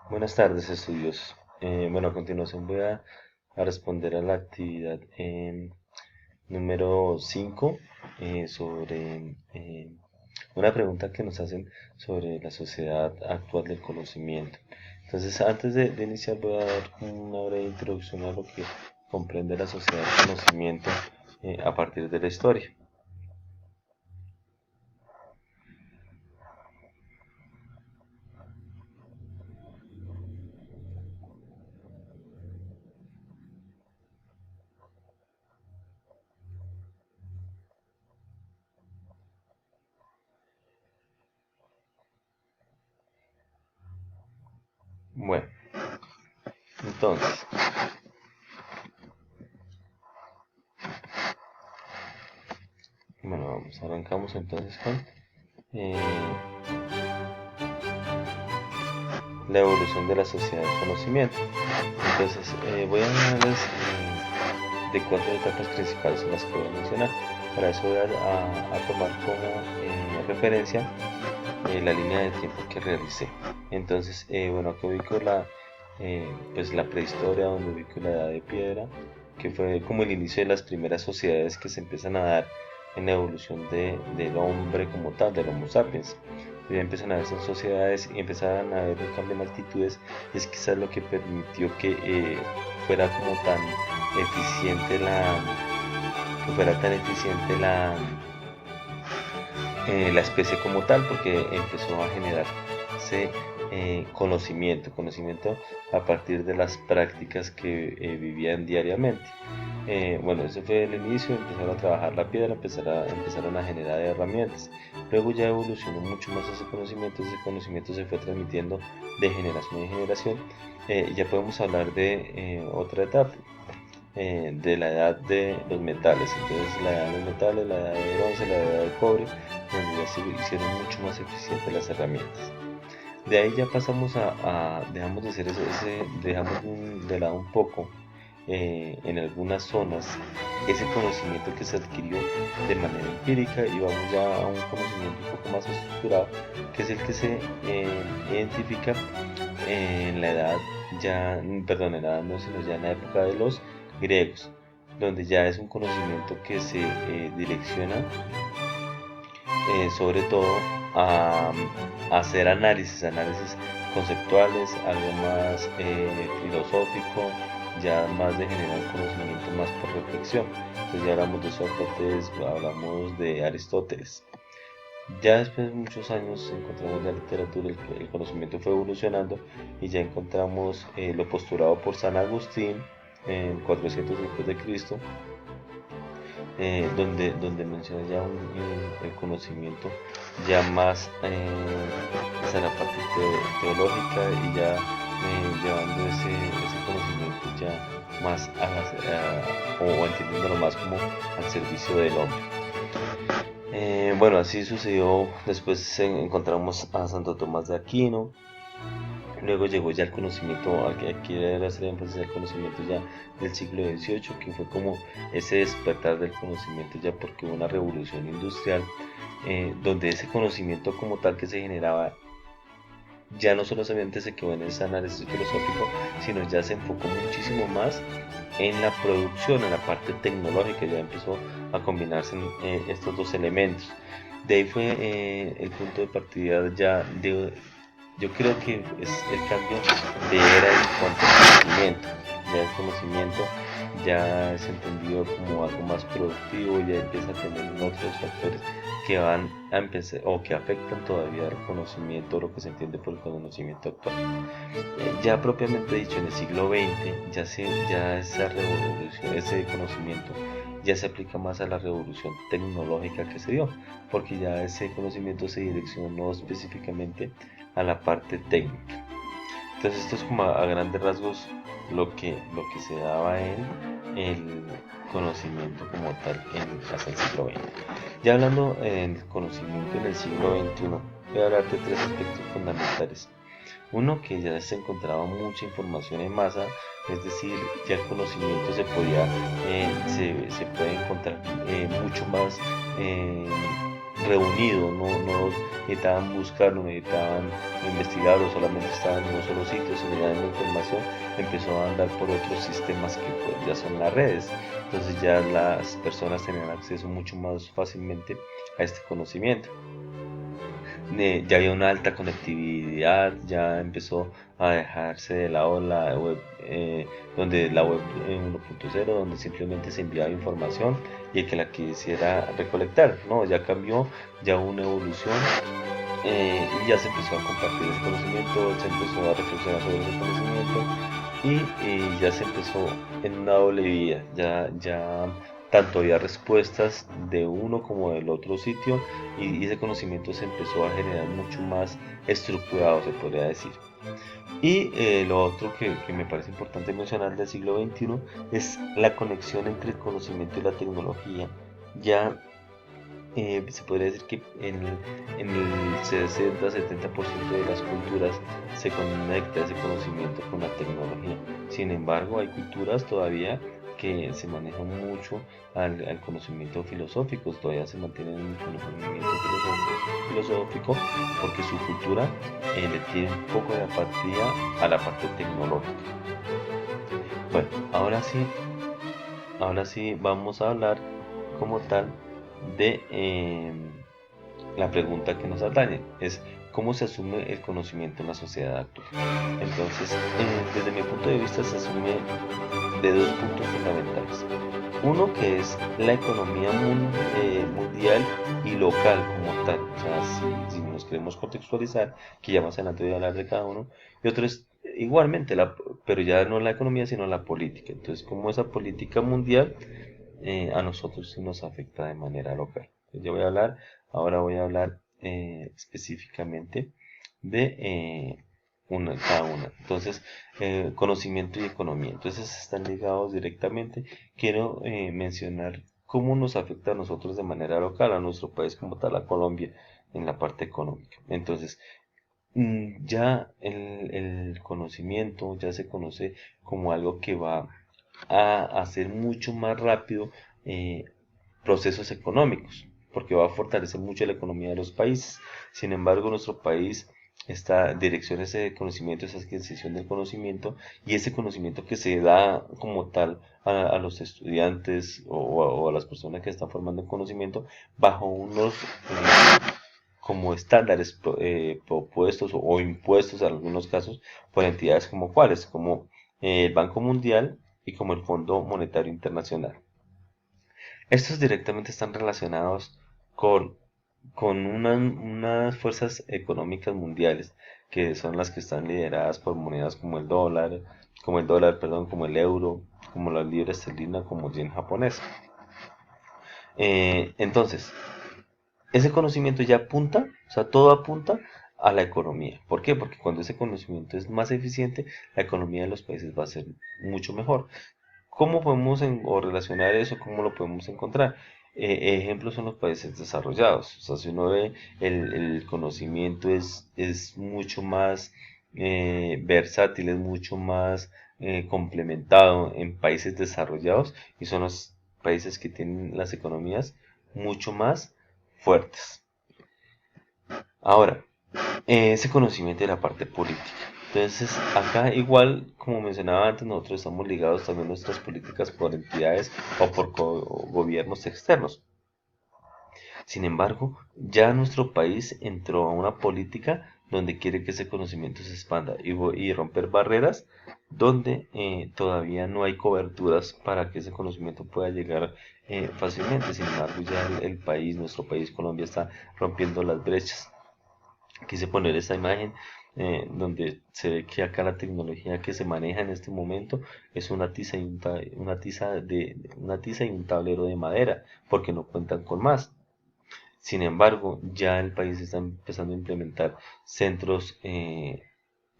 Buenas tardes, estudiosos. Bueno, a continuación voy a responder a la actividad número 5 sobre una pregunta que nos hacen sobre la sociedad actual del conocimiento. Entonces, antes de iniciar, voy a dar una breve introducción a lo que comprende la sociedad del conocimiento a partir de la historia. Bueno, entonces, arrancamos entonces con eh, la evolución de la sociedad del conocimiento. Entonces, voy a hablarles de cuatro etapas principales en las que voy a mencionar. Para eso voy a tomar como referencia la línea de tiempo que realicé. Entonces, bueno, acá ubico pues la prehistoria, donde ubico la edad de piedra, que fue como el inicio de las primeras sociedades que se empiezan a dar en la evolución del hombre como tal, del Homo sapiens. Ya empiezan a verse sociedades y empezaron a haber un cambio en actitudes, y es quizás lo que permitió fuera como tan eficiente que fuera tan eficiente la especie como tal, porque empezó a generarse conocimiento a partir de las prácticas que vivían diariamente. Bueno, ese fue el inicio, empezaron a trabajar la piedra, empezaron a generar herramientas. Luego ya evolucionó mucho más ese conocimiento se fue transmitiendo de generación en generación. Ya podemos hablar de otra etapa, de la edad de los metales. Entonces, la edad de los metales, la edad de bronce, la edad del cobre, donde ya se hicieron mucho más eficientes las herramientas. De ahí ya pasamos dejamos de hacer dejamos de lado un poco en algunas zonas ese conocimiento que se adquirió de manera empírica, y vamos ya a un conocimiento un poco más estructurado, que es el que se identifica en la edad perdón, en la edad no, sino ya en la época de los griegos, donde ya es un conocimiento que se direcciona sobre todo a hacer análisis conceptuales, algo más filosófico, ya más de generar conocimiento más por reflexión. Entonces ya hablamos de Sócrates, hablamos de Aristóteles. Ya después de muchos años encontramos la literatura, el conocimiento fue evolucionando, y ya encontramos lo postulado por San Agustín en 400 después de Cristo, donde menciona ya el conocimiento ya más hacia la parte teológica, y ya llevando ese conocimiento ya más o entendiéndolo más como al servicio del hombre. Bueno, así sucedió. Después encontramos a Santo Tomás de Aquino. Luego llegó ya el conocimiento, aquí era hacer énfasis al conocimiento ya del siglo XVIII, que fue como ese despertar del conocimiento, ya porque hubo una revolución industrial, donde ese conocimiento como tal que se generaba ya no solamente se quedó en ese análisis filosófico, sino ya se enfocó muchísimo más en la producción, en la parte tecnológica. Ya empezó a combinarse estos dos elementos. De ahí fue el punto de partida ya yo creo que es el cambio de era en cuanto al conocimiento. Ya el conocimiento ya es entendido como algo más productivo, ya empieza a tener otros factores que van a empezar o que afectan todavía el conocimiento, lo que se entiende por el conocimiento actual. Ya propiamente dicho, en el siglo XX ya esa revolución, ese conocimiento ya se aplica más a la revolución tecnológica que se dio, porque ya ese conocimiento se direccionó específicamente a la parte técnica. Entonces esto es como a grandes rasgos lo que se daba en el conocimiento como tal hasta el siglo XX. Ya hablando del conocimiento en el siglo XXI, voy a hablar de tres aspectos fundamentales. Uno, que ya se encontraba mucha información en masa, es decir, ya el conocimiento se puede encontrar mucho más eh, reunido, no necesitaban buscarlo, necesitaban investigarlo, solamente estaban en un solo sitio, se le da la información, empezó a andar por otros sistemas que pues, ya son las redes. Entonces ya las personas tenían acceso mucho más fácilmente a este conocimiento. Ya había una alta conectividad, ya empezó a dejarse de lado la web, donde la web 1.0, donde simplemente se enviaba información y el que la quisiera recolectar, no, ya cambió, ya hubo una evolución, y ya se empezó a compartir ese conocimiento, se empezó a reflexionar sobre ese conocimiento y ya se empezó en una doble vía, ya tanto había respuestas de uno como del otro sitio y ese conocimiento se empezó a generar mucho más estructurado, se podría decir. Y lo otro que me parece importante mencionar del siglo XXI es la conexión entre el conocimiento y la tecnología. Ya se podría decir que en el 60-70% de las culturas se conecta ese conocimiento con la tecnología. Sin embargo, hay culturas todavía que se manejan mucho al conocimiento filosófico, todavía se mantienen en el conocimiento filosófico porque su cultura le tiene un poco de apatía a la parte tecnológica. Bueno, ahora sí vamos a hablar como tal de la pregunta que nos atañe, es cómo se asume el conocimiento en la sociedad actual. Entonces, desde mi punto de vista se asume de dos puntos fundamentales. Uno que es la economía mundial y local como tal, o sea, si nos queremos contextualizar, que ya más adelante voy a hablar de cada uno, y otro es igualmente, pero ya no la economía, sino la política. Entonces, como esa política mundial a nosotros sí nos afecta de manera local. Yo ahora voy a hablar específicamente de cada una. Entonces, conocimiento y economía. Entonces, están ligados directamente. Quiero mencionar cómo nos afecta a nosotros de manera local, a nuestro país como tal, a Colombia, en la parte económica. Entonces, ya el conocimiento ya se conoce como algo que va a hacer mucho más rápido eh, procesos económicos, porque va a fortalecer mucho la economía de los países. Sin embargo, nuestro país está dirección ese conocimiento, esa adquisición del conocimiento y ese conocimiento que se da como tal a los estudiantes o a las personas que están formando el conocimiento bajo unos como estándares propuestos o impuestos en algunos casos por entidades como cuáles, como el Banco Mundial y como el Fondo Monetario Internacional. Estos directamente están relacionados con, con unas fuerzas económicas mundiales que son las que están lideradas por monedas como el dólar, perdón, como el euro, como la libra esterlina, como el yen japonés. Entonces, ese conocimiento ya apunta, o sea, todo apunta a la economía. ¿Por qué? Porque cuando ese conocimiento es más eficiente, la economía de los países va a ser mucho mejor. ¿Cómo podemos o relacionar eso? ¿Cómo lo podemos encontrar? Ejemplos son los países desarrollados. O sea, si uno ve el conocimiento es mucho más versátil, es mucho más complementado en países desarrollados y son los países que tienen las economías mucho más fuertes. Ahora, ese conocimiento de la parte política. Entonces, acá igual, como mencionaba antes, nosotros estamos ligados también a nuestras políticas por entidades o por gobiernos externos. Sin embargo, ya nuestro país entró a una política donde quiere que ese conocimiento se expanda y romper barreras donde todavía no hay coberturas para que ese conocimiento pueda llegar fácilmente. Sin embargo, ya el país, nuestro país Colombia, está rompiendo las brechas. Quise poner esta imagen donde se ve que acá la tecnología que se maneja en este momento es una tiza una tiza y un tablero de madera, porque no cuentan con más. Sin embargo, ya el país está empezando a implementar centros,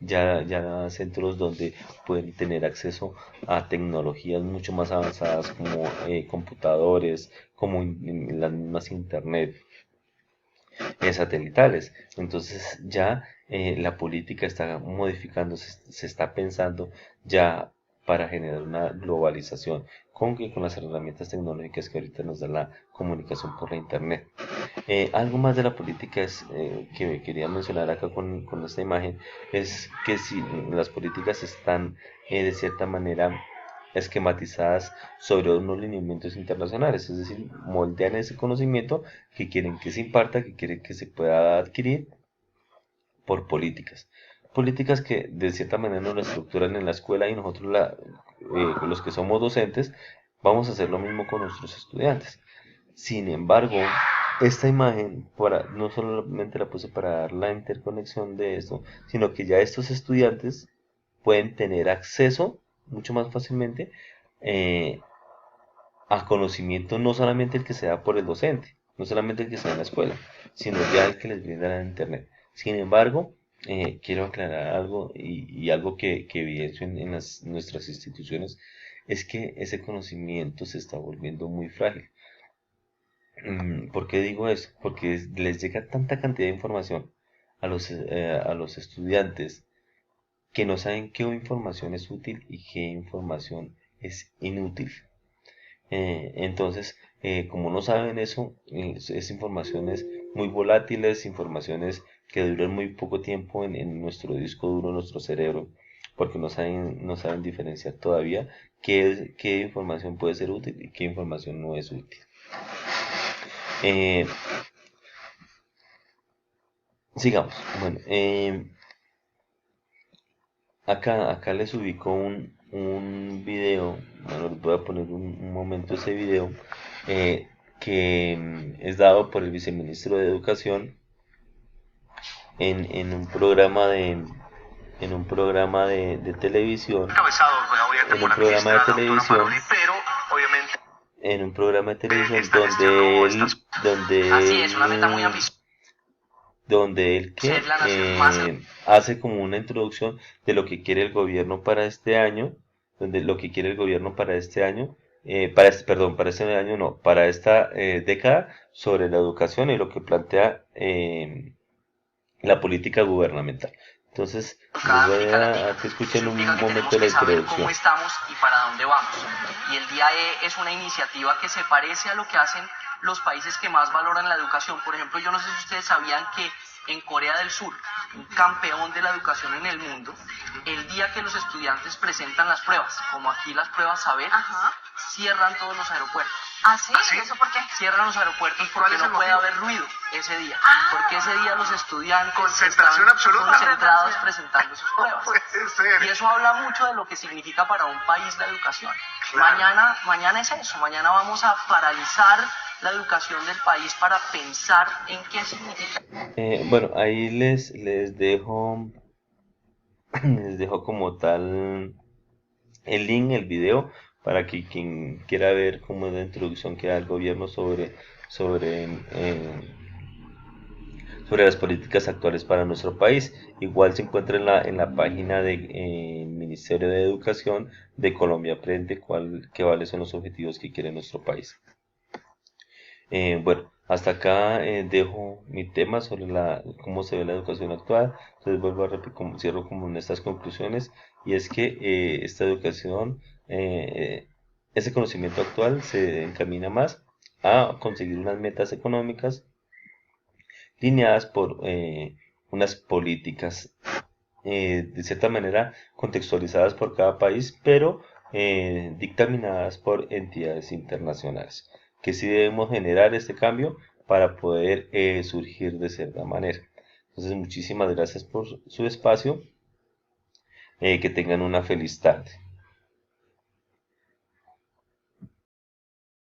ya centros donde pueden tener acceso a tecnologías mucho más avanzadas como computadores, como las mismas internet satelitales. Entonces ya la política está modificando, se está pensando ya para generar una globalización. con las herramientas tecnológicas que ahorita nos da la comunicación por la internet. Algo más de la política que quería mencionar acá con esta imagen es que si las políticas están de cierta manera esquematizadas sobre unos lineamientos internacionales, es decir, moldean ese conocimiento que quieren que se imparta, que quieren que se pueda adquirir por políticas. Políticas que de cierta manera nos la estructuran en la escuela y nosotros los que somos docentes vamos a hacer lo mismo con nuestros estudiantes. Sin embargo, esta imagen no solamente la puse para dar la interconexión de esto, sino que ya estos estudiantes pueden tener acceso mucho más fácilmente eh, a conocimiento, no solamente el que se da por el docente, no solamente el que se da en la escuela, sino ya el que les brinda la internet. Sin embargo, quiero aclarar algo y algo que evidencio en nuestras instituciones es que ese conocimiento se está volviendo muy frágil. ¿Por qué digo eso? Porque les llega tanta cantidad de información a los estudiantes que no saben qué información es útil y qué información es inútil. Entonces, como no saben eso, es informaciones muy volátiles, informaciones que duran muy poco tiempo en nuestro disco duro, en nuestro cerebro, porque no saben diferenciar todavía qué información puede ser útil y qué información no es útil. Sigamos. Bueno, acá les ubico un video. Bueno, les voy a poner un momento ese video que es dado por el viceministro de Educación en un programa de televisión. En un programa de televisión donde él hace como una introducción de lo que quiere el gobierno para este año, para este año no, para esta década sobre la educación y lo que plantea la política gubernamental. Entonces, les voy a que escuchen un momento de la introducción. Cómo estamos y para dónde vamos. Y el Día E es una iniciativa que se parece a lo que hacen los países que más valoran la educación. Por ejemplo, yo no sé si ustedes sabían que en Corea del Sur, un campeón de la educación en el mundo, el día que los estudiantes presentan las pruebas, como aquí las pruebas saber, cierran todos los aeropuertos. ¿Ah, sí? ¿Eso por qué? Cierran los aeropuertos porque no puede haber ruido ese día. Porque ese día los estudiantes Concentración están absoluta. concentrados presentando sus pruebas. Puede ser. Y eso habla mucho de lo que significa para un país la educación. Claro. Mañana es eso. Mañana vamos a paralizar la educación del país para pensar en qué significa. Bueno, ahí les dejo como tal el link, el video, para que quien quiera ver cómo es la introducción que da el gobierno sobre las políticas actuales para nuestro país. Igual se encuentra en la página del Ministerio de Educación de Colombia Aprende cuáles son los objetivos que quiere nuestro país. Bueno, hasta acá dejo mi tema sobre cómo se ve la educación actual. Entonces vuelvo a repetir, cierro como en estas conclusiones, y es que esta educación, ese conocimiento actual se encamina más a conseguir unas metas económicas lineadas por unas políticas de cierta manera contextualizadas por cada país, pero dictaminadas por entidades internacionales, que sí debemos generar este cambio para poder surgir de cierta manera. Entonces, muchísimas gracias por su espacio, que tengan una feliz tarde.